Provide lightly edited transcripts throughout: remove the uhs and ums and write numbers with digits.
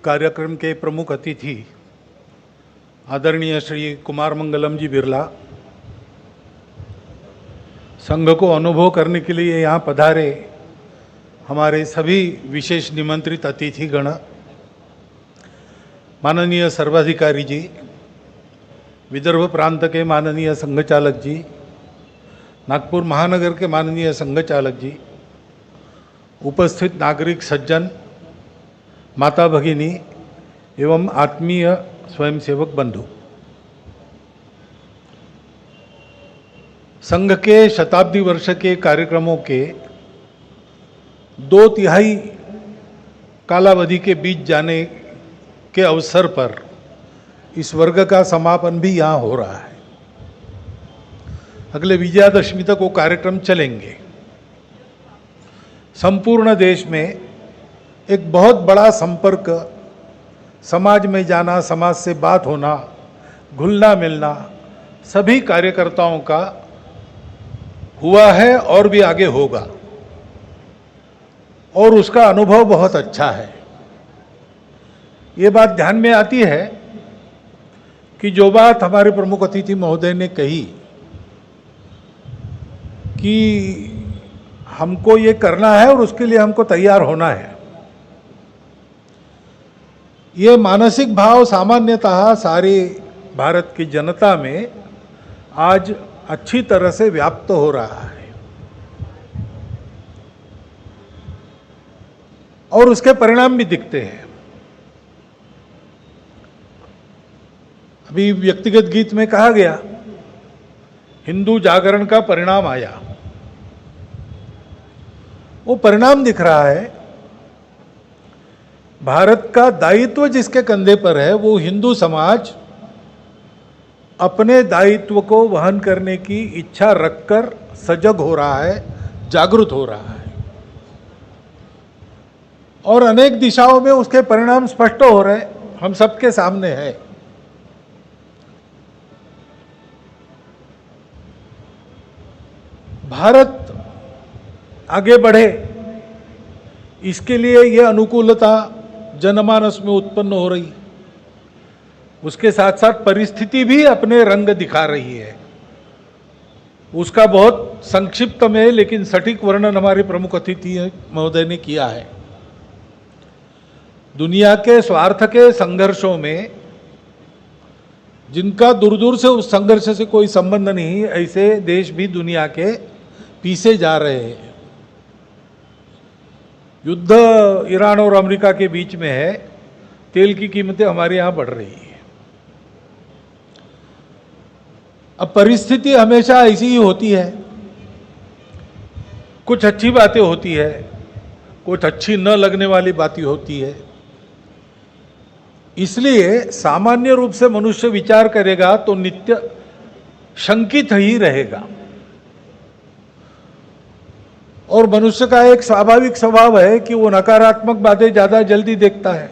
कार्यक्रम के प्रमुख अतिथि आदरणीय श्री कुमार मंगलम जी बिरला, संघ को अनुभव करने के लिए यहाँ पधारे हमारे सभी विशेष निमंत्रित अतिथिगण, माननीय सर्वाधिकारी जी, विदर्भ प्रांत के माननीय संघ चालक जी, नागपुर महानगर के माननीय संघ चालक जी, उपस्थित नागरिक सज्जन, माता भगिनी एवं आत्मीय स्वयंसेवक बंधु, संघ के शताब्दी वर्ष के कार्यक्रमों के 2/3 कालावधि के बीच जाने के अवसर पर इस वर्ग का समापन भी यहाँ हो रहा है। अगले विजयादशमी तक वो कार्यक्रम चलेंगे। संपूर्ण देश में एक बहुत बड़ा संपर्क, समाज में जाना, समाज से बात होना, घुलना मिलना सभी कार्यकर्ताओं का हुआ है और भी आगे होगा, और उसका अनुभव बहुत अच्छा है। ये बात ध्यान में आती है कि जो बात हमारे प्रमुख अतिथि महोदय ने कही कि हमको ये करना है और उसके लिए हमको तैयार होना है, ये मानसिक भाव सामान्यतः सारी भारत की जनता में आज अच्छी तरह से व्याप्त हो रहा है और उसके परिणाम भी दिखते हैं। अभी व्यक्तिगत गीत में कहा गया, हिंदू जागरण का परिणाम आया, वो परिणाम दिख रहा है। भारत का दायित्व जिसके कंधे पर है, वो हिंदू समाज अपने दायित्व को वहन करने की इच्छा रखकर सजग हो रहा है, जागरूक हो रहा है, और अनेक दिशाओं में उसके परिणाम स्पष्ट हो रहे, हम सबके सामने है। भारत आगे बढ़े, इसके लिए यह अनुकूलता जनमानस में उत्पन्न हो रही, उसके साथ साथ परिस्थिति भी अपने रंग दिखा रही है। उसका बहुत संक्षिप्त में लेकिन सटीक वर्णन हमारे प्रमुख अतिथि महोदय ने किया है। दुनिया के स्वार्थ के संघर्षों में जिनका दूर दूर से उस संघर्ष से कोई संबंध नहीं, ऐसे देश भी दुनिया के पीछे जा रहे हैं। युद्ध ईरान और अमेरिका के बीच में है, तेल की कीमतें हमारे यहाँ बढ़ रही है। अब परिस्थिति हमेशा ऐसी ही होती है, कुछ अच्छी बातें होती है, कुछ अच्छी न लगने वाली बातें होती है। इसलिए सामान्य रूप से मनुष्य विचार करेगा तो नित्य शंकित ही रहेगा, और मनुष्य का एक स्वाभाविक स्वभाव है कि वो नकारात्मक बातें ज्यादा जल्दी देखता है।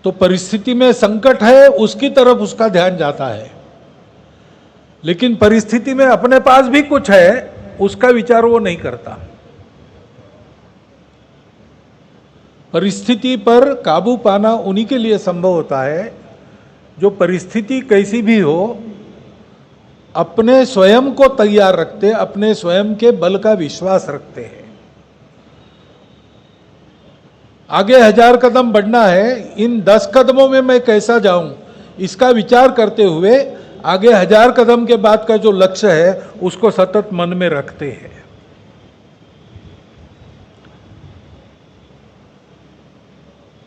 तो परिस्थिति में संकट है, उसकी तरफ उसका ध्यान जाता है, लेकिन परिस्थिति में अपने पास भी कुछ है, उसका विचार वो नहीं करता। परिस्थिति पर काबू पाना उन्हीं के लिए संभव होता है जो परिस्थिति कैसी भी हो, अपने स्वयं को तैयार रखते, अपने स्वयं के बल का विश्वास रखते हैं। आगे 1000 कदम बढ़ना है, इन 10 कदमों में मैं कैसा जाऊं, इसका विचार करते हुए आगे 1000 कदम के बाद का जो लक्ष्य है उसको सतत मन में रखते हैं।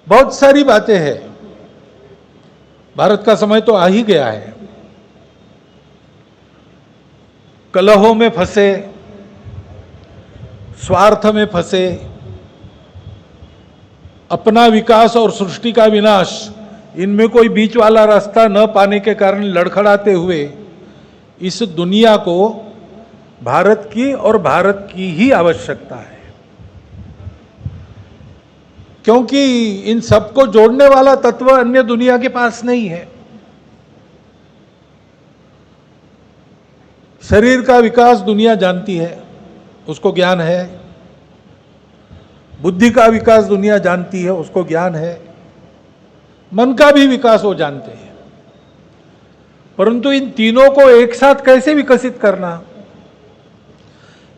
बहुत सारी बातें हैं, भारत का समय तो आ ही गया है। कलहों में फंसे, स्वार्थ में फंसे, अपना विकास और सृष्टि का विनाश, इनमें कोई बीच वाला रास्ता न पाने के कारण लड़खड़ाते हुए इस दुनिया को भारत की और भारत की ही आवश्यकता है, क्योंकि इन सबको जोड़ने वाला तत्व अन्य दुनिया के पास नहीं है। शरीर का विकास दुनिया जानती है, उसको ज्ञान है। बुद्धि का विकास दुनिया जानती है, उसको ज्ञान है, मन का भी विकास वो जानते हैं। परंतु इन तीनों को एक साथ कैसे विकसित करना?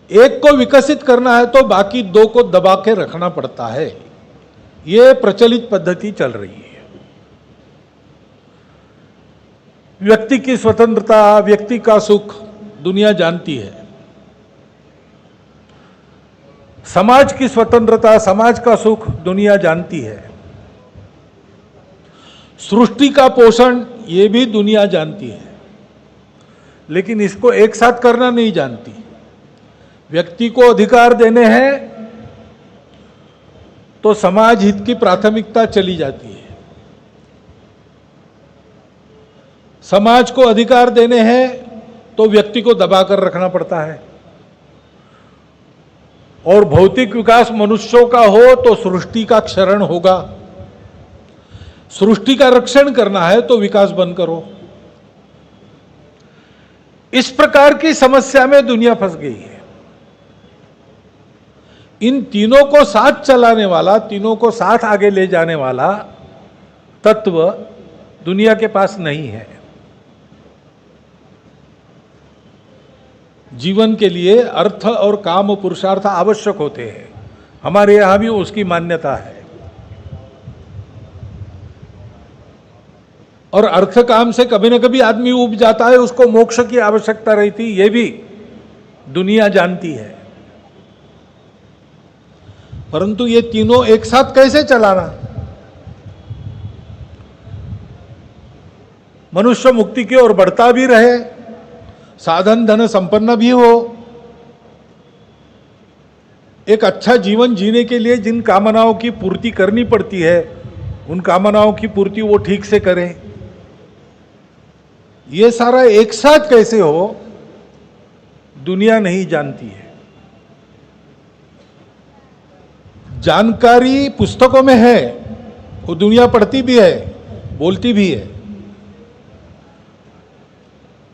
एक को विकसित करना है तो बाकी दो को दबा के रखना पड़ता है। ये प्रचलित पद्धति चल रही है। व्यक्ति की स्वतंत्रता, व्यक्ति का सुख दुनिया जानती है। समाज की स्वतंत्रता, समाज का सुख दुनिया जानती है। सृष्टि का पोषण ये भी दुनिया जानती है, लेकिन इसको एक साथ करना नहीं जानती। व्यक्ति को अधिकार देने हैं तो समाज हित की प्राथमिकता चली जाती है। समाज को अधिकार देने हैं तो व्यक्ति को दबाकर रखना पड़ता है। और भौतिक विकास मनुष्यों का हो तो सृष्टि का क्षरण होगा। सृष्टि का रक्षण करना है तो विकास बंद करो। इस प्रकार की समस्या में दुनिया फंस गई है। इन तीनों को साथ चलाने वाला, तीनों को साथ आगे ले जाने वाला तत्व दुनिया के पास नहीं है। जीवन के लिए अर्थ और काम पुरुषार्थ आवश्यक होते हैं। हमारे यहां भी उसकी मान्यता है। और अर्थ काम से कभी न कभी आदमी उब जाता है, उसको मोक्ष की आवश्यकता रहती, ये भी दुनिया जानती है। परंतु ये तीनों एक साथ कैसे चलाना? मनुष्य मुक्ति की ओर बढ़ता भी रहे, साधन धन संपन्न भी हो, एक अच्छा जीवन जीने के लिए जिन कामनाओं की पूर्ति करनी पड़ती है, उन कामनाओं की पूर्ति वो ठीक से करे। ये सारा एक साथ कैसे हो, दुनिया नहीं जानती है। जानकारी पुस्तकों में है, वो दुनिया पढ़ती भी है, बोलती भी है।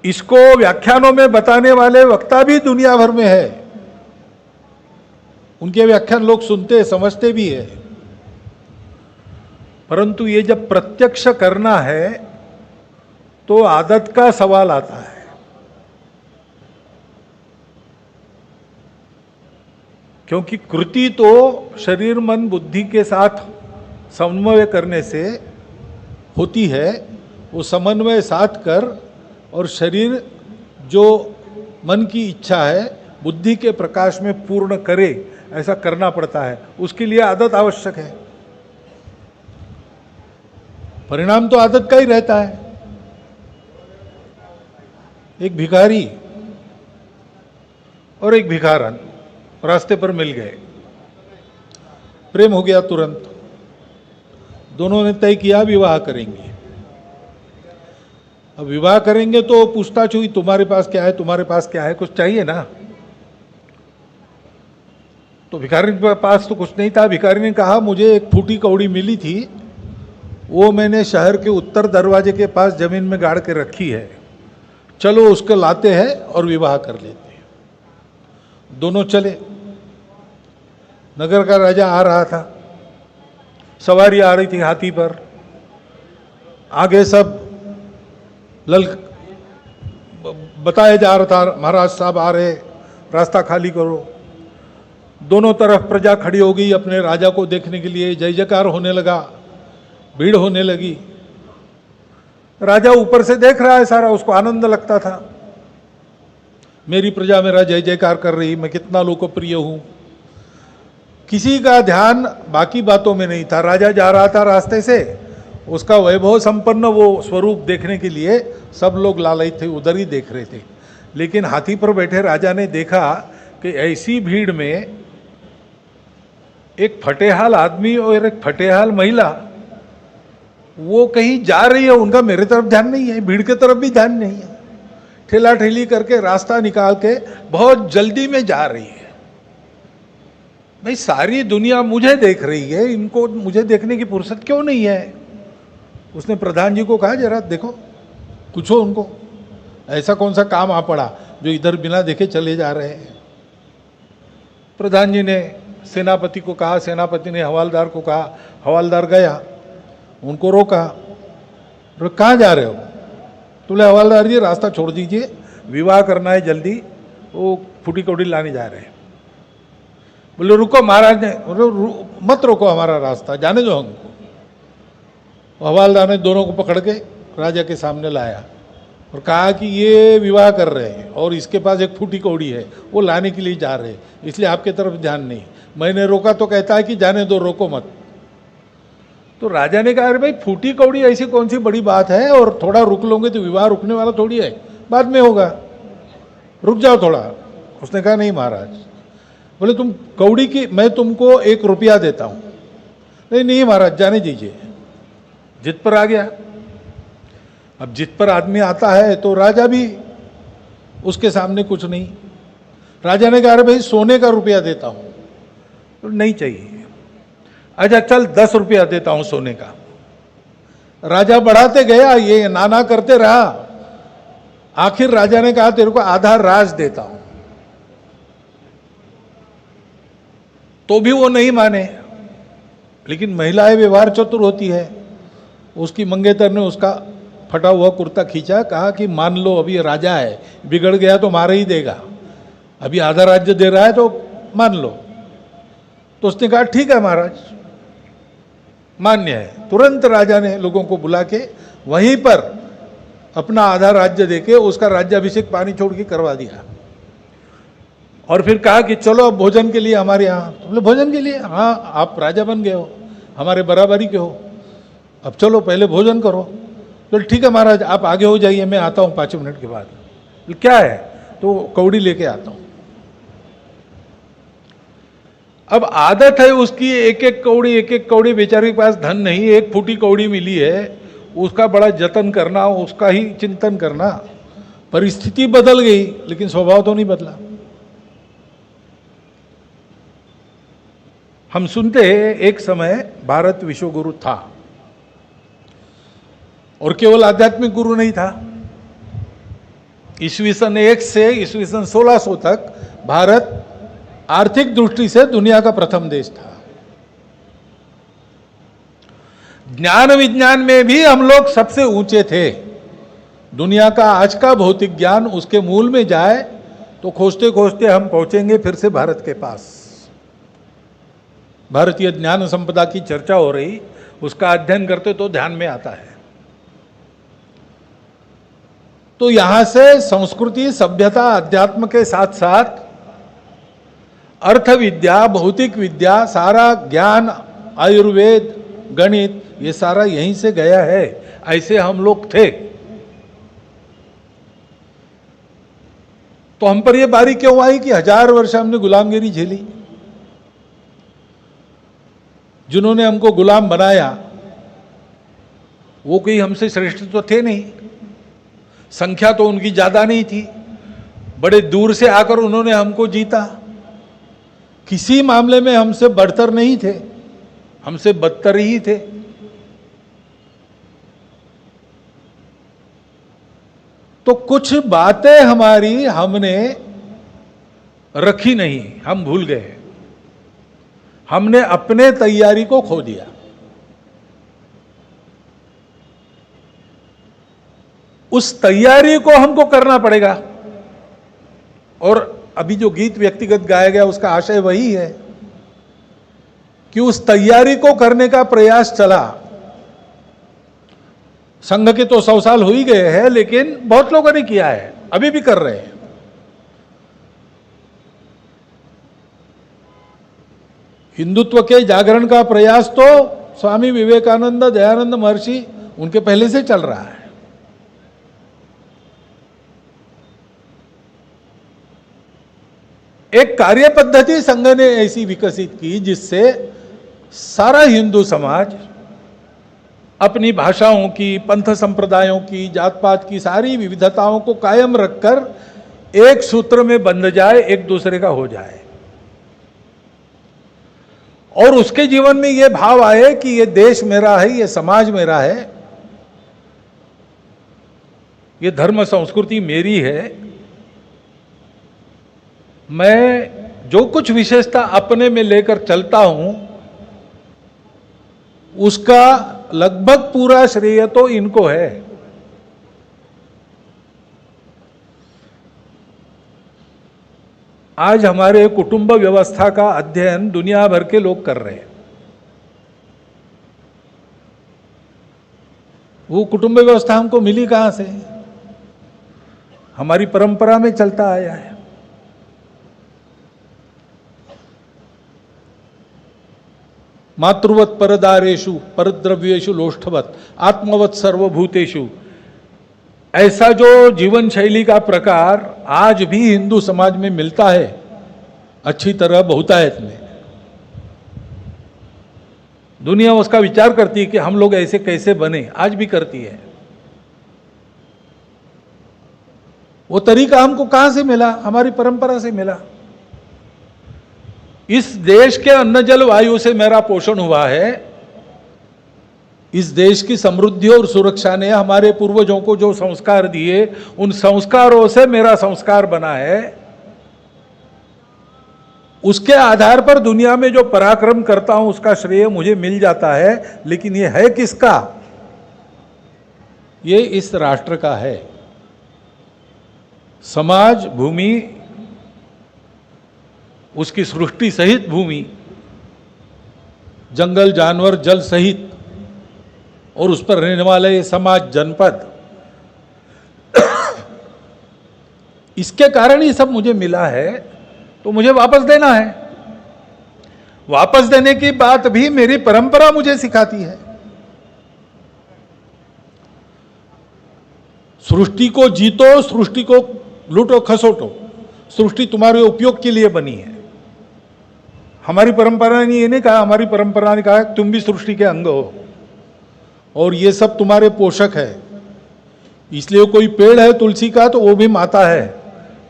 इसको व्याख्यानों में बताने वाले वक्ता भी दुनिया भर में है। उनके व्याख्यान लोग सुनते, समझते भी है। परंतु ये जब प्रत्यक्ष करना है तो आदत का सवाल आता है। क्योंकि कृति तो शरीर मन बुद्धि के साथ समन्वय करने से होती है। वो समन्वय साध कर और शरीर जो मन की इच्छा है बुद्धि के प्रकाश में पूर्ण करे, ऐसा करना पड़ता है। उसके लिए आदत आवश्यक है। परिणाम तो आदत का ही रहता है। एक भिखारी और एक भिखारन रास्ते पर मिल गए, प्रेम हो गया तुरंत। दोनों ने तय किया विवाह करेंगे। अब विवाह करेंगे तो पूछताछ हुई, तुम्हारे पास क्या है, तुम्हारे पास क्या है, कुछ चाहिए ना। तो भिखारी के पास तो कुछ नहीं था। भिखारी ने कहा मुझे एक फूटी कौड़ी मिली थी, वो मैंने शहर के उत्तर दरवाजे के पास जमीन में गाड़ के रखी है, चलो उसको लाते हैं और विवाह कर लेते हैं। दोनों चले। नगर का राजा आ रहा था, सवारी आ रही थी हाथी पर, आगे सब बताया जा रहा था महाराज साहब आ रहे, रास्ता खाली करो। दोनों तरफ प्रजा खड़ी हो गई अपने राजा को देखने के लिए। जय जयकार होने लगा, भीड़ होने लगी। राजा ऊपर से देख रहा है सारा, उसको आनंद लगता था। मेरी प्रजा मेरा जय जयकार कर रही, मैं कितना लोकप्रिय हूं। किसी का ध्यान बाकी बातों में नहीं था। राजा जा रहा था रास्ते से, उसका वैभव संपन्न वो स्वरूप देखने के लिए सब लोग लालयित थे, उधर ही देख रहे थे। लेकिन हाथी पर बैठे राजा ने देखा कि ऐसी भीड़ में एक फटेहाल आदमी और एक फटेहाल महिला वो कहीं जा रही है, उनका मेरे तरफ ध्यान नहीं है, भीड़ के तरफ भी ध्यान नहीं है। ठेला ठेली करके रास्ता निकाल के बहुत जल्दी में जा रही है। भाई सारी दुनिया मुझे देख रही है, इनको मुझे देखने की फुर्सत क्यों नहीं है? उसने प्रधान जी को कहा जरा देखो, पूछो उनको, ऐसा कौन सा काम आ पड़ा जो इधर बिना देखे चले जा रहे हैं। प्रधान जी ने सेनापति को कहा, सेनापति ने हवालदार को कहा, हवालदार गया, उनको रोका, कहाँ जा रहे हो? तो बोले हवालदार जी रास्ता छोड़ दीजिए, विवाह करना है जल्दी, वो फूटी कौड़ी लाने जा रहे हैं। बोले रुको महाराज ने, मत रोको हमारा रास्ता, जाने दो हमको। हवालदार ने दोनों को पकड़ के राजा के सामने लाया और कहा कि ये विवाह कर रहे हैं और इसके पास एक फूटी कौड़ी है, वो लाने के लिए जा रहे हैं, इसलिए आपके तरफ ध्यान नहीं। मैंने रोका तो कहता है कि जाने दो, रोको मत। तो राजा ने कहा अरे भाई फूटी कौड़ी ऐसी कौन सी बड़ी बात है, और थोड़ा रुक लोगे तो विवाह रुकने वाला थोड़ी है, बाद में होगा, रुक जाओ थोड़ा। उसने कहा नहीं महाराज। बोले तुम कौड़ी की, मैं तुमको 1 रुपया देता हूँ। नहीं नहीं महाराज जाने दीजिए। जिद पर आ गया। अब जिद पर आदमी आता है तो राजा भी उसके सामने कुछ नहीं। राजा ने कहा अरे भाई सोने का रुपया देता हूँ। तो नहीं चाहिए। अच्छा चल 10 रुपया देता हूँ सोने का। राजा बढ़ाते गया, ये नाना करते रहा। आखिर राजा ने कहा तेरे को आधा राज देता हूं। तो भी वो नहीं माने। लेकिन महिलाएं व्यवहार चतुर होती है। उसकी मंगेतर ने उसका फटा हुआ कुर्ता खींचा, कहा कि मान लो अभी राजा है, बिगड़ गया तो मार ही देगा, अभी आधा राज्य दे रहा है तो मान लो। तो उसने कहा ठीक है महाराज, मान्य है। तुरंत राजा ने लोगों को बुला के वहीं पर अपना आधा राज्य देके उसका राज्याभिषेक पानी छोड़ के करवा दिया। और फिर कहा कि चलो अब भोजन के लिए हमारे यहाँ। तो बोले भोजन के लिए? हाँ, आप राजा बन गए हो, हमारे बराबरी के हो, अब चलो पहले भोजन करो। तो ठीक है महाराज आप आगे हो जाइए, मैं आता हूँ 5 मिनट के बाद। क्या है? तो कौड़ी लेके आता हूँ। अब आदत है उसकी, एक एक कौड़ी, बेचारे के पास धन नहीं, 1 फूटी कौड़ी मिली है, उसका बड़ा जतन करना, उसका ही चिंतन करना। परिस्थिति बदल गई लेकिन स्वभाव तो नहीं बदला। हम सुनते हैं एक समय भारत विश्वगुरु था, और केवल आध्यात्मिक गुरु नहीं था। ईस्वी सन 1 से ईस्वी सन 1600 तक भारत आर्थिक दृष्टि से दुनिया का प्रथम देश था। ज्ञान विज्ञान में भी हम लोग सबसे ऊंचे थे। दुनिया का आज का भौतिक ज्ञान उसके मूल में जाए तो खोजते खोजते हम पहुंचेंगे फिर से भारत के पास। भारतीय ज्ञान संपदा की चर्चा हो रही, उसका अध्ययन करते तो ध्यान में आता है। तो यहां से संस्कृति, सभ्यता, अध्यात्म के साथ साथ अर्थ विद्या, भौतिक विद्या, सारा ज्ञान, आयुर्वेद, गणित, ये सारा यहीं से गया है। ऐसे हम लोग थे। तो हम पर यह बारी क्यों आई कि 1000 वर्ष हमने गुलामगिरी झेली। जिन्होंने हमको गुलाम बनाया वो कोई हमसे श्रेष्ठ तो थे नहीं, संख्या तो उनकी ज्यादा नहीं थी, बड़े दूर से आकर उन्होंने हमको जीता। किसी मामले में हमसे बढ़तर नहीं थे, हमसे बदतर ही थे। तो कुछ बातें हमारी हमने रखी नहीं, हम भूल गए, हमने अपने तैयारी को खो दिया। उस तैयारी को हमको करना पड़ेगा। और अभी जो गीत व्यक्तिगत गाया गया उसका आशय वही है कि उस तैयारी को करने का प्रयास चला। संघ के तो 100 साल हो ही गए हैं, लेकिन बहुत लोगों ने किया है, अभी भी कर रहे हैं। हिंदुत्व के जागरण का प्रयास तो स्वामी विवेकानंद, दयानंद महर्षि, उनके पहले से चल रहा है। एक कार्य पद्धति संघ ने ऐसी विकसित की जिससे सारा हिंदू समाज अपनी भाषाओं की, पंथ संप्रदायों की, जात पात की सारी विविधताओं को कायम रखकर एक सूत्र में बंध जाए, एक दूसरे का हो जाए। और उसके जीवन में यह भाव आए कि यह देश मेरा है, यह समाज मेरा है, यह धर्म संस्कृति मेरी है। मैं जो कुछ विशेषता अपने में लेकर चलता हूं उसका लगभग पूरा श्रेय तो इनको है। आज हमारे कुटुंब व्यवस्था का अध्ययन दुनिया भर के लोग कर रहे हैं। वो कुटुंब व्यवस्था हमको मिली कहां से? हमारी परंपरा में चलता आया है। मातृवत परदारेषु परद्रव्येषु लोष्ठवत आत्मवत सर्वभूतेषु, ऐसा जो जीवन शैली का प्रकार आज भी हिंदू समाज में मिलता है अच्छी तरह बहुतायत में। दुनिया उसका विचार करती है कि हम लोग ऐसे कैसे बने, आज भी करती है। वो तरीका हमको कहां से मिला? हमारी परंपरा से मिला। इस देश के अन्न जल वायु से मेरा पोषण हुआ है। इस देश की समृद्धि और सुरक्षा ने हमारे पूर्वजों को जो संस्कार दिए, उन संस्कारों से मेरा संस्कार बना है। उसके आधार पर दुनिया में जो पराक्रम करता हूं उसका श्रेय मुझे मिल जाता है। लेकिन ये है किसका? ये इस राष्ट्र का है। समाज, भूमि, उसकी सृष्टि सहित भूमि, जंगल, जानवर, जल सहित, और उस पर रहने वाले ये समाज, जनपद, इसके कारण ये सब मुझे मिला है, तो मुझे वापस देना है। वापस देने की बात भी मेरी परंपरा मुझे सिखाती है। सृष्टि को जीतो, सृष्टि को लूटो खसोटो, सृष्टि तुम्हारे उपयोग के लिए बनी है। हमारी परंपरा ने ये नहीं कहा, हमारी परंपरा ने कहा तुम भी सृष्टि के अंग हो और ये सब तुम्हारे पोषक है। इसलिए कोई पेड़ है तुलसी का तो वो भी माता है,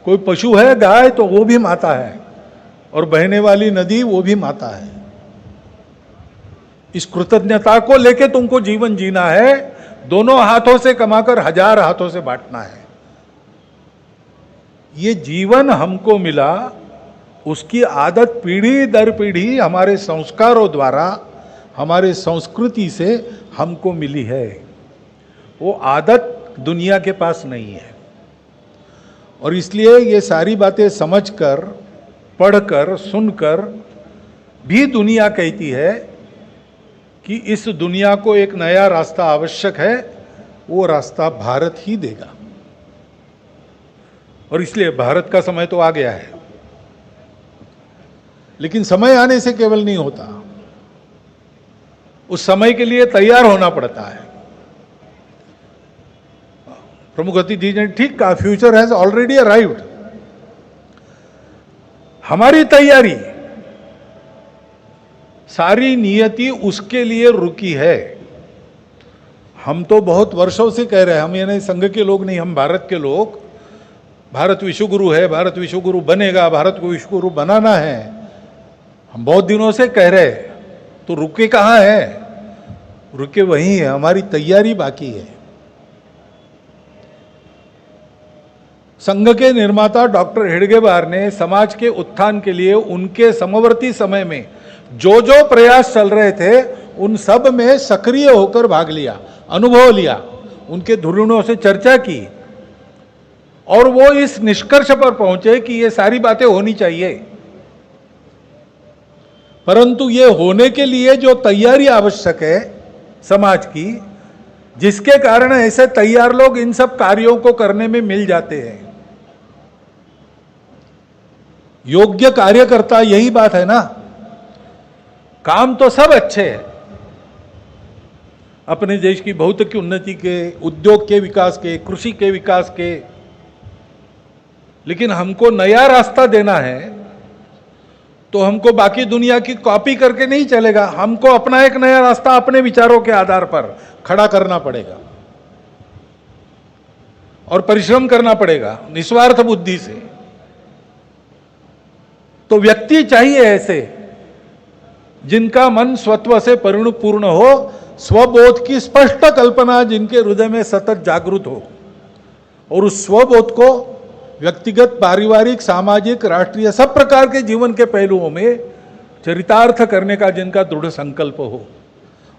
कोई पशु है गाय तो वो भी माता है, और बहने वाली नदी वो भी माता है। इस कृतज्ञता को लेके तुमको जीवन जीना है, दोनों हाथों से कमाकर 1000 हाथों से बांटना है। ये जीवन हमको मिला, उसकी आदत पीढ़ी दर पीढ़ी हमारे संस्कारों द्वारा, हमारे संस्कृति से हमको मिली है। वो आदत दुनिया के पास नहीं है। और इसलिए ये सारी बातें समझकर, पढ़कर, सुनकर भी दुनिया कहती है कि इस दुनिया को एक नया रास्ता आवश्यक है। वो रास्ता भारत ही देगा। और इसलिए भारत का समय तो आ गया है, लेकिन समय आने से केवल नहीं होता, उस समय के लिए तैयार होना पड़ता है। प्रमुख अतिथि ने ठीक कहा, फ्यूचर हैज ऑलरेडी अराइव्ड। हमारी तैयारी, सारी नियति उसके लिए रुकी है। हम तो बहुत वर्षों से कह रहे हैं, हम ये नहीं संघ के लोग नहीं, हम भारत के लोग, भारत विश्वगुरु है, भारत विश्वगुरु बनेगा, भारत को विश्वगुरु बनाना है, हम बहुत दिनों से कह रहे हैं। तो रुके कहाँ है? रुके वहीं है, हमारी तैयारी बाकी है। संघ के निर्माता डॉक्टर हेडगेवार ने समाज के उत्थान के लिए उनके समवर्ती समय में जो जो प्रयास चल रहे थे उन सब में सक्रिय होकर भाग लिया, अनुभव लिया, उनके धुरीणों से चर्चा की, और वो इस निष्कर्ष पर पहुंचे कि ये सारी बातें होनी चाहिए। परंतु ये होने के लिए जो तैयारी आवश्यक है समाज की, जिसके कारण ऐसे तैयार लोग इन सब कार्यों को करने में मिल जाते हैं। योग्य कार्यकर्ता, यही बात है ना। काम तो सब अच्छे हैं, अपने देश की भौतिक उन्नति के, उद्योग के विकास के, कृषि के विकास के, लेकिन हमको नया रास्ता देना है तो हमको बाकी दुनिया की कॉपी करके नहीं चलेगा। हमको अपना एक नया रास्ता अपने विचारों के आधार पर खड़ा करना पड़ेगा और परिश्रम करना पड़ेगा निस्वार्थ बुद्धि से। तो व्यक्ति चाहिए ऐसे जिनका मन स्वत्व से परिपूर्ण हो, स्वबोध की स्पष्ट कल्पना जिनके हृदय में सतत जागृत हो, और उस स्वबोध को व्यक्तिगत, पारिवारिक, सामाजिक, राष्ट्रीय सब प्रकार के जीवन के पहलुओं में चरितार्थ करने का जिनका दृढ़ संकल्प हो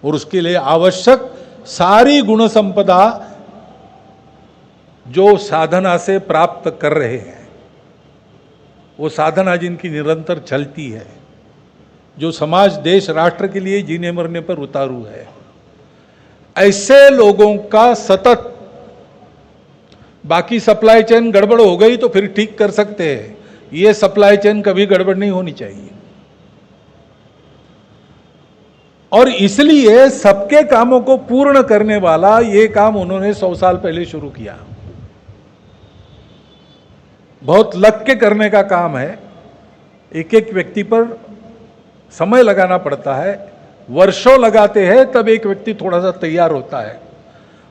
और उसके लिए आवश्यक सारी गुण संपदा जो साधना से प्राप्त कर रहे हैं, वो साधना जिनकी निरंतर चलती है, जो समाज, देश, राष्ट्र के लिए जीने मरने पर उतारू है, ऐसे लोगों का सतत, बाकी सप्लाई चेन गड़बड़ हो गई तो फिर ठीक कर सकते हैं, ये सप्लाई चेन कभी गड़बड़ नहीं होनी चाहिए। और इसलिए सबके कामों को पूर्ण करने वाला ये काम उन्होंने 100 साल पहले शुरू किया। बहुत लग के करने का काम है, एक एक व्यक्ति पर समय लगाना पड़ता है, वर्षों लगाते हैं तब एक व्यक्ति थोड़ा सा तैयार होता है,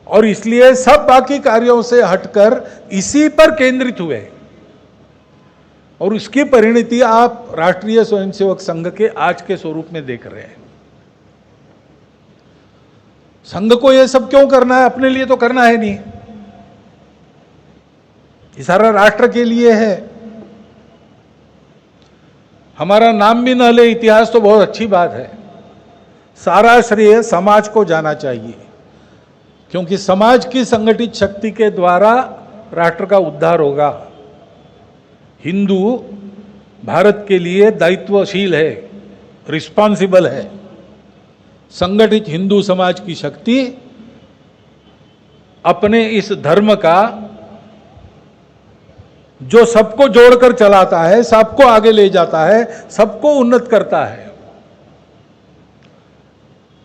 और इसलिए सब बाकी कार्यों से हटकर इसी पर केंद्रित हुए, और उसकी परिणति आप राष्ट्रीय स्वयंसेवक संघ के आज के स्वरूप में देख रहे हैं। संघ को यह सब क्यों करना है? अपने लिए तो करना है नहीं, ये सारा राष्ट्र के लिए है। हमारा नाम भी न ले इतिहास तो बहुत अच्छी बात है, सारा श्रेय समाज को जाना चाहिए, क्योंकि समाज की संगठित शक्ति के द्वारा राष्ट्र का उद्धार होगा। हिंदू भारत के लिए दायित्वशील है, रिस्पॉन्सिबल है। संगठित हिंदू समाज की शक्ति अपने इस धर्म का, जो सबको जोड़कर चलाता है, सबको आगे ले जाता है, सबको उन्नत करता है,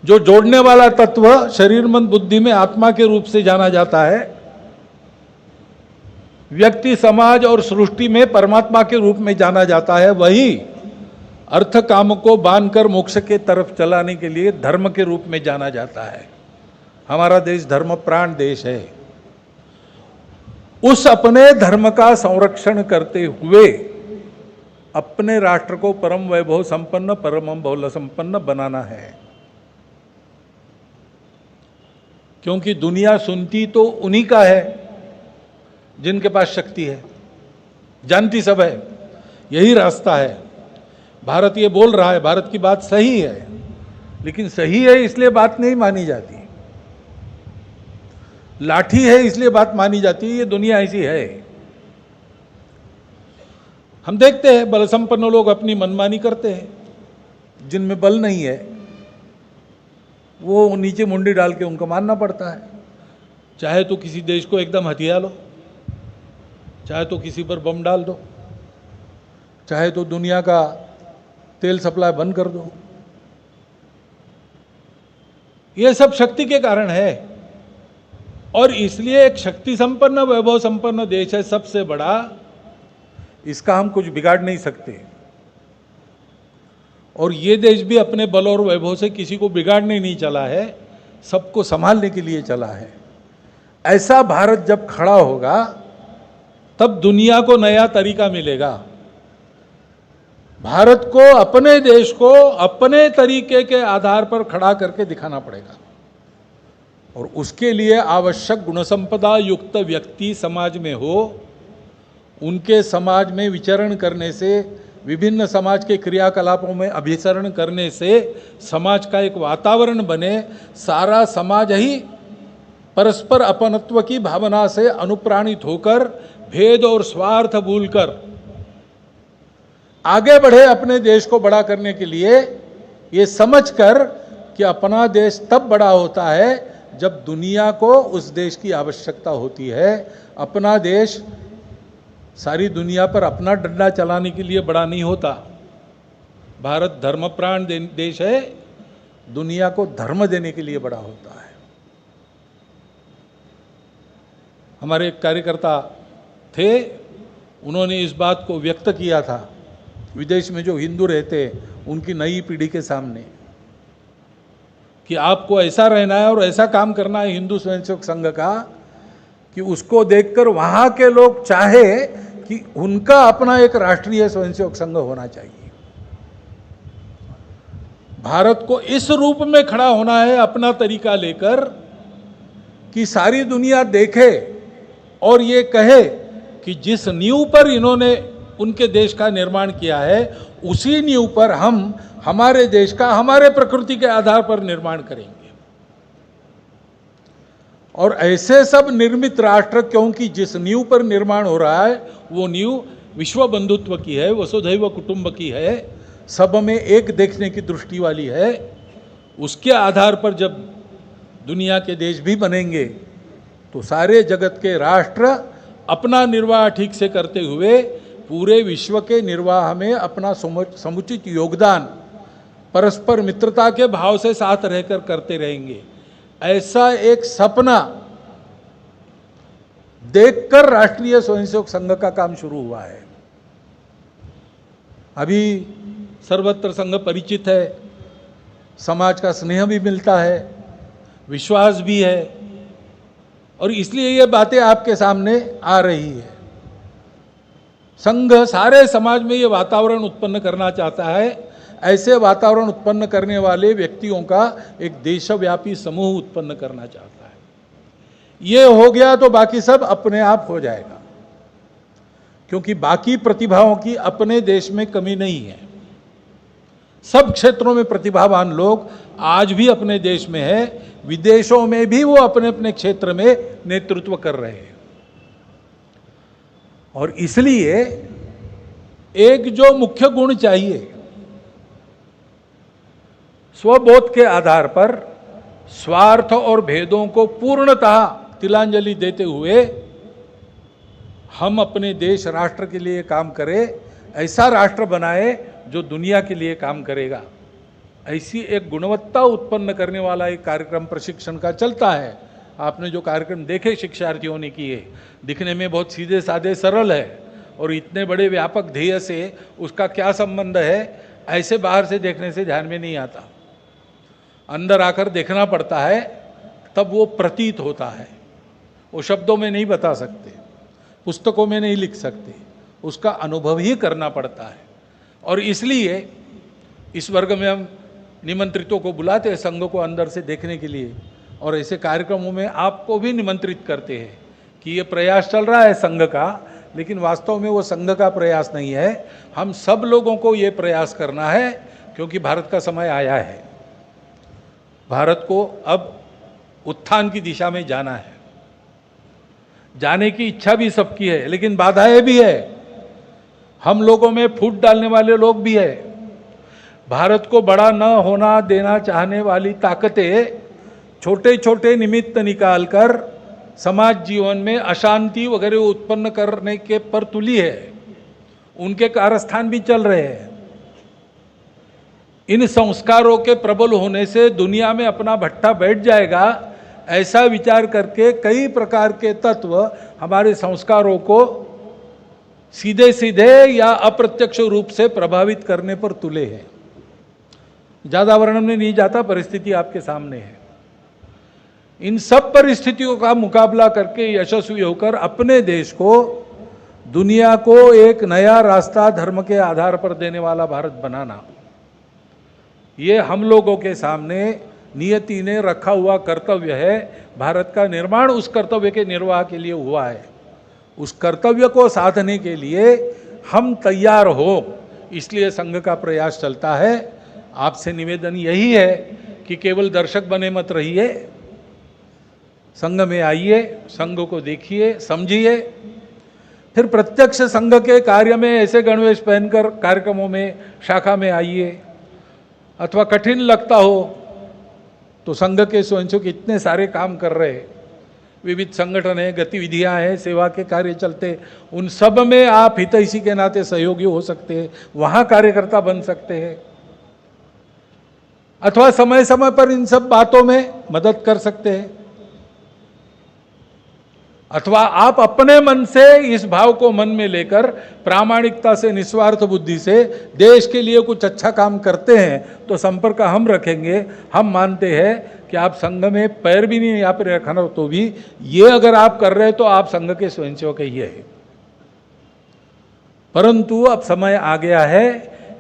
जो जोड़ने वाला तत्व शरीर मन बुद्धि में आत्मा के रूप से जाना जाता है, व्यक्ति, समाज और सृष्टि में परमात्मा के रूप में जाना जाता है, वही अर्थ काम को बांधकर मोक्ष के तरफ चलाने के लिए धर्म के रूप में जाना जाता है। हमारा देश धर्म प्राण देश है। उस अपने धर्म का संरक्षण करते हुए अपने राष्ट्र को परम वैभव संपन्न, परम बहुल संपन्न बनाना है, क्योंकि दुनिया सुनती तो उन्हीं का है जिनके पास शक्ति है, जानती सब है, यही रास्ता है। भारत ये बोल रहा है, भारत की बात सही है, लेकिन सही है इसलिए बात नहीं मानी जाती, लाठी है इसलिए बात मानी जाती है। ये दुनिया ऐसी है। हम देखते हैं बल संपन्न लोग अपनी मनमानी करते हैं, जिनमें बल नहीं है वो नीचे मुंडी डाल के उनको मानना पड़ता है। चाहे तो किसी देश को एकदम हथिया लो, चाहे तो किसी पर बम डाल दो, चाहे तो दुनिया का तेल सप्लाई बंद कर दो। ये सब शक्ति के कारण है, और इसलिए एक शक्ति संपन्न, वैभव संपन्न देश है सबसे बड़ा, इसका हम कुछ बिगाड़ नहीं सकते। और ये देश भी अपने बल और वैभव से किसी को बिगाड़ने नहीं चला है, सबको संभालने के लिए चला है। ऐसा भारत जब खड़ा होगा तब दुनिया को नया तरीका मिलेगा। भारत को अपने देश को अपने तरीके के आधार पर खड़ा करके दिखाना पड़ेगा, और उसके लिए आवश्यक गुण संपदा युक्त व्यक्ति समाज में हो। उनके समाज में विचरण करने से, विभिन्न समाज के क्रियाकलापों में अभिसरण करने से समाज का एक वातावरण बने, सारा समाज ही परस्पर अपनत्व की भावना से अनुप्राणित होकर भेद और स्वार्थ भूलकर आगे बढ़े अपने देश को बड़ा करने के लिए, ये समझकर कि अपना देश तब बड़ा होता है जब दुनिया को उस देश की आवश्यकता होती है। अपना देश सारी दुनिया पर अपना डंडा चलाने के लिए बड़ा नहीं होता। भारत धर्मप्राण देश है, दुनिया को धर्म देने के लिए बड़ा होता है। हमारे एक कार्यकर्ता थे, उन्होंने इस बात को व्यक्त किया था विदेश में जो हिंदू रहते उनकी नई पीढ़ी के सामने, कि आपको ऐसा रहना है और ऐसा काम करना है हिंदू स्वयंसेवक संघ का कि उसको देखकर वहाँ के लोग चाहे कि उनका अपना एक राष्ट्रीय स्वयंसेवक संघ होना चाहिए। भारत को इस रूप में खड़ा होना है अपना तरीका लेकर कि सारी दुनिया देखे और ये कहे कि जिस नींव पर इन्होंने उनके देश का निर्माण किया है, उसी नींव पर हम हमारे देश का हमारे प्रकृति के आधार पर निर्माण करेंगे। और ऐसे सब निर्मित राष्ट्र, क्योंकि जिस नींव पर निर्माण हो रहा है वो नींव विश्व बंधुत्व की है, वसुधैव कुटुंब की है, सब में एक देखने की दृष्टि वाली है, उसके आधार पर जब दुनिया के देश भी बनेंगे तो सारे जगत के राष्ट्र अपना निर्वाह ठीक से करते हुए पूरे विश्व के निर्वाह में अपना समुचित योगदान परस्पर मित्रता के भाव से साथ रहकर करते रहेंगे। ऐसा एक सपना देखकर राष्ट्रीय स्वयंसेवक संघ का काम शुरू हुआ है। अभी सर्वत्र संघ परिचित है, समाज का स्नेह भी मिलता है, विश्वास भी है, और इसलिए ये बातें आपके सामने आ रही है। संघ सारे समाज में ये वातावरण उत्पन्न करना चाहता है। ऐसे वातावरण उत्पन्न करने वाले व्यक्तियों का एक देशव्यापी समूह उत्पन्न करना चाहता है। ये हो गया तो बाकी सब अपने आप हो जाएगा, क्योंकि बाकी प्रतिभाओं की अपने देश में कमी नहीं है। सब क्षेत्रों में प्रतिभावान लोग आज भी अपने देश में है, विदेशों में भी वो अपने अपने क्षेत्र में नेतृत्व कर रहे हैं। और इसलिए एक जो मुख्य गुण चाहिए, स्वबोध के आधार पर स्वार्थ और भेदों को पूर्णतः तिलांजलि देते हुए हम अपने देश राष्ट्र के लिए काम करें, ऐसा राष्ट्र बनाए जो दुनिया के लिए काम करेगा। ऐसी एक गुणवत्ता उत्पन्न करने वाला एक कार्यक्रम प्रशिक्षण का चलता है। आपने जो कार्यक्रम देखे शिक्षार्थियों ने किए, दिखने में बहुत सीधे साधे सरल है, और इतने बड़े व्यापक ध्येय से उसका क्या संबंध है, ऐसे बाहर से देखने से ध्यान में नहीं आता। अंदर आकर देखना पड़ता है, तब वो प्रतीत होता है। वो शब्दों में नहीं बता सकते, पुस्तकों में नहीं लिख सकते, उसका अनुभव ही करना पड़ता है। और इसलिए इस वर्ग में हम निमंत्रितों को बुलाते हैं संघ को अंदर से देखने के लिए, और ऐसे कार्यक्रमों में आपको भी निमंत्रित करते हैं कि ये प्रयास चल रहा है संघ का, लेकिन वास्तव में वो संघ का प्रयास नहीं है। हम सब लोगों को ये प्रयास करना है, क्योंकि भारत का समय आया है। भारत को अब उत्थान की दिशा में जाना है। जाने की इच्छा भी सबकी है, लेकिन बाधाएं भी है। हम लोगों में फूट डालने वाले लोग भी है। भारत को बड़ा न होना देना चाहने वाली ताकतें छोटे छोटे निमित्त निकालकर समाज जीवन में अशांति वगैरह उत्पन्न करने के पर तुली है। उनके कारस्थान भी चल रहे हैं। इन संस्कारों के प्रबल होने से दुनिया में अपना भट्टा बैठ जाएगा, ऐसा विचार करके कई प्रकार के तत्व हमारे संस्कारों को सीधे सीधे या अप्रत्यक्ष रूप से प्रभावित करने पर तुले हैं। ज्यादा वर्णन में नहीं जाता, परिस्थिति आपके सामने है। इन सब परिस्थितियों का मुकाबला करके यशस्वी होकर अपने देश को, दुनिया को एक नया रास्ता धर्म के आधार पर देने वाला भारत बनाना, ये हम लोगों के सामने नियति ने रखा हुआ कर्तव्य है। भारत का निर्माण उस कर्तव्य के निर्वाह के लिए हुआ है। उस कर्तव्य को साधने के लिए हम तैयार हो, इसलिए संघ का प्रयास चलता है। आपसे निवेदन यही है कि केवल दर्शक बने मत रहिए, संघ में आइए, संघ को देखिए, समझिए, फिर प्रत्यक्ष संघ के कार्य में ऐसे गणवेश पहनकर कार्यक्रमों में, शाखा में आइए। अथवा कठिन लगता हो तो संघ के स्वयंसेवक इतने सारे काम कर रहे हैं, विविध संगठन है, गतिविधियां हैं, सेवा के कार्य चलते, उन सब में आप हितैषी के नाते सहयोगी हो सकते हैं, वहां कार्यकर्ता बन सकते हैं, अथवा समय समय पर इन सब बातों में मदद कर सकते हैं, अथवा आप अपने मन से इस भाव को मन में लेकर प्रामाणिकता से, निस्वार्थ बुद्धि से देश के लिए कुछ अच्छा काम करते हैं तो संपर्क हम रखेंगे। हम मानते हैं कि आप संघ में पैर भी नहीं यहाँ पर रखना, तो भी ये अगर आप कर रहे हैं तो आप संघ के स्वयंसेवक ही है। परंतु अब समय आ गया है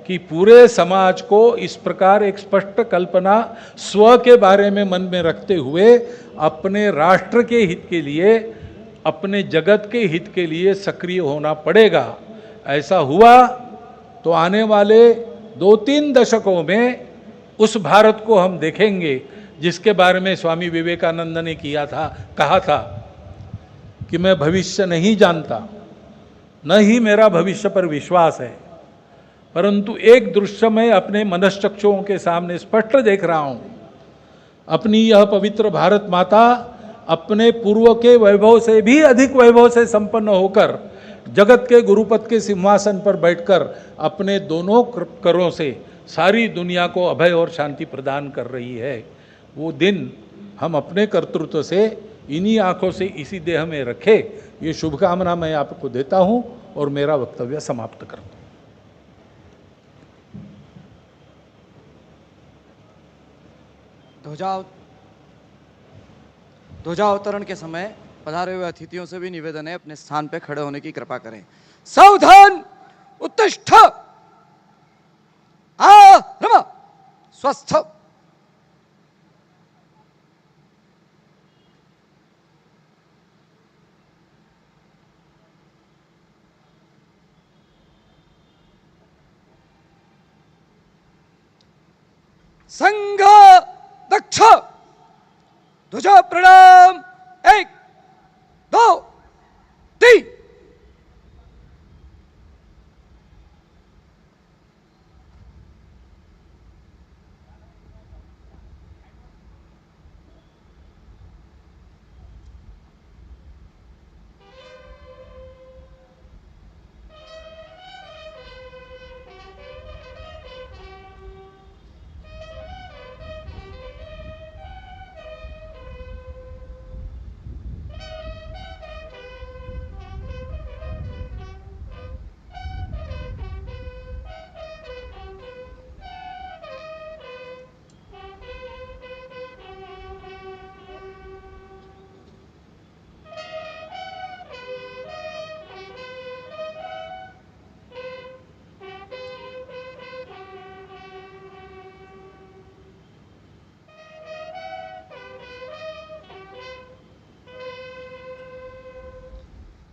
कि पूरे समाज को इस प्रकार एक स्पष्ट कल्पना स्व के बारे में मन में रखते हुए अपने राष्ट्र के हित के लिए अपने जगत के हित के लिए सक्रिय होना पड़ेगा। ऐसा हुआ तो आने वाले 2-3 दशकों में उस भारत को हम देखेंगे जिसके बारे में स्वामी विवेकानंद ने कहा था कि मैं भविष्य नहीं जानता, न ही मेरा भविष्य पर विश्वास है, परंतु एक दृश्य मैं अपने मनश्चक्षुओं के सामने स्पष्ट देख रहा हूं। अपनी यह पवित्र भारत माता अपने पूर्व के वैभव से भी अधिक वैभव से संपन्न होकर जगत के गुरुपद के सिंहासन पर बैठकर अपने दोनों करों से सारी दुनिया को अभय और शांति प्रदान कर रही है। वो दिन हम अपने कर्तृत्व से इन्हीं आंखों से इसी देह में रखे, ये शुभकामना मैं आपको देता हूं और मेरा वक्तव्य समाप्त करता हूं। ध्वजावतरण के समय पधारे हुए अतिथियों से भी निवेदन है अपने स्थान पर खड़े होने की कृपा करें। सावधान, उत्तिष्ठ, आरम, स्वस्थ। संघ दक्ष, ध्वजा प्रणाम, 1 2 3।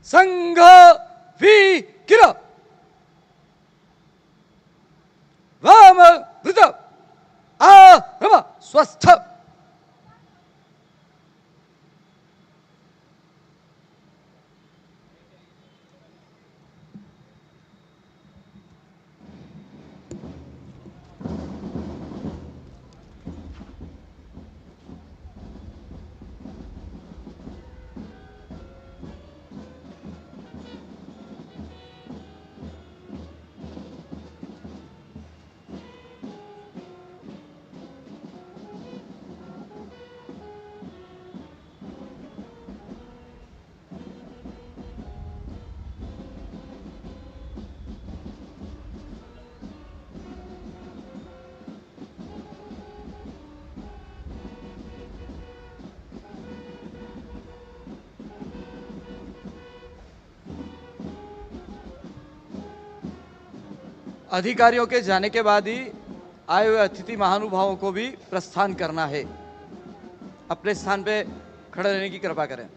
संघ वीर, वाम वृत, आरम, स्वस्थ। अधिकारियों के जाने के बाद ही आए हुए अतिथि महानुभावों को भी प्रस्थान करना है। अपने स्थान पे खड़े रहने की कृपा करें।